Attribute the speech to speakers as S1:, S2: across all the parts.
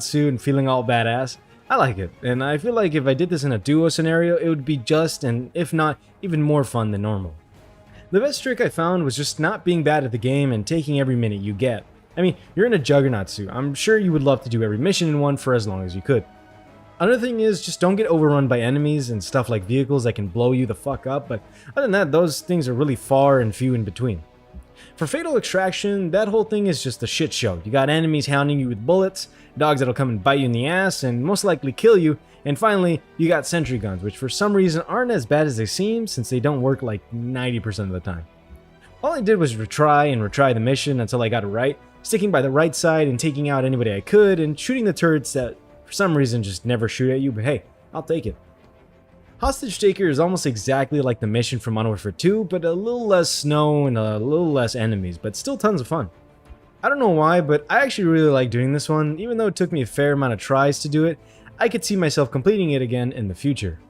S1: suit and feeling all badass. I like it, and I feel like if I did this in a duo scenario, it would be just, and if not, even more fun than normal. The best trick I found was just not being bad at the game and taking every minute you get. I mean, you're in a Juggernaut suit. I'm sure you would love to do every mission in one for as long as you could. Another thing is, just don't get overrun by enemies and stuff like vehicles that can blow you the fuck up, but other than that, those things are really far and few in between. For Fatal Extraction, that whole thing is just a shit show. You got enemies hounding you with bullets, dogs that'll come and bite you in the ass and most likely kill you, and finally, you got sentry guns, which for some reason aren't as bad as they seem since they don't work like 90% of the time. All I did was retry the mission until I got it right, sticking by the right side and taking out anybody I could and shooting the turrets that for some reason just never shoot at you, but hey, I'll take it. Hostage Taker is almost exactly like the mission from Mw2, but a little less snow and a little less enemies, but still tons of fun. I don't know why, but I actually really like doing this one. Even though it took me a fair amount of tries to do it, I could see myself completing it again in the future.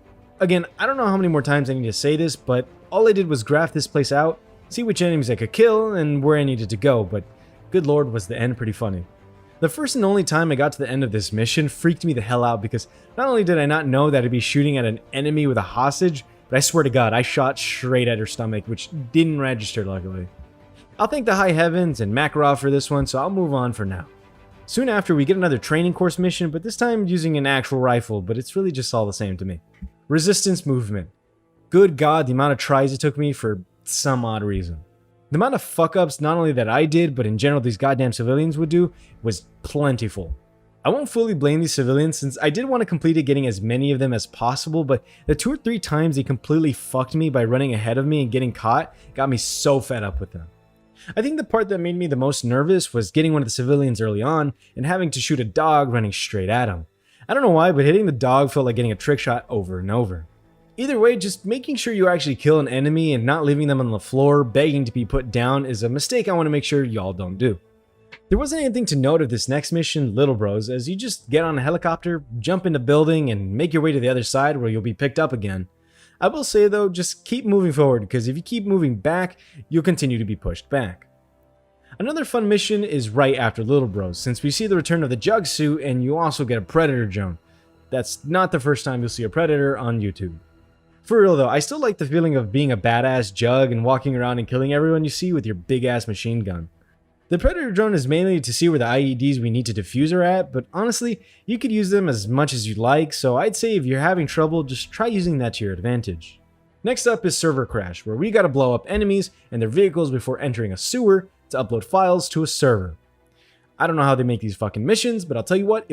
S1: Again, I don't know how many more times I need to say this, but all I did was graph this place out, see which enemies I could kill, and where I needed to go, but good lord was the end pretty funny. The first and only time I got to the end of this mission freaked me the hell out because not only did I not know that I'd be shooting at an enemy with a hostage, but I swear to god I shot straight at her stomach, which didn't register luckily. I'll thank the high heavens and Makarov for this one, so I'll move on for now. Soon after we get another training course mission, but this time using an actual rifle, but it's really just all the same to me. Resistance movement. Good god, the amount of tries it took me for some odd reason. The amount of fuck-ups not only that I did, but in general these goddamn civilians would do, was plentiful. I won't fully blame these civilians since I did want to complete it getting as many of them as possible, but the 2 or 3 times they completely fucked me by running ahead of me and getting caught got me so fed up with them. I think the part that made me the most nervous was getting one of the civilians early on and having to shoot a dog running straight at him. I don't know why, but hitting the dog felt like getting a trick shot over and over. Either way, just making sure you actually kill an enemy and not leaving them on the floor begging to be put down is a mistake I want to make sure y'all don't do. There wasn't anything to note of this next mission, Little Bros, as you just get on a helicopter, jump into a building, and make your way to the other side where you'll be picked up again. I will say though, just keep moving forward because if you keep moving back, you'll continue to be pushed back. Another fun mission is right after Little Bros, since we see the return of the Jug suit and you also get a Predator drone. That's not the first time you'll see a Predator on YouTube. For real though, I still like the feeling of being a badass Jug and walking around and killing everyone you see with your big ass machine gun. The Predator drone is mainly to see where the IEDs we need to defuse are at, but honestly, you could use them as much as you'd like, so I'd say if you're having trouble, just try using that to your advantage. Next up is Server Crash, where we gotta blow up enemies and their vehicles before entering a sewer to upload files to a server. I don't know how they make these fucking missions, but I'll tell you what, it was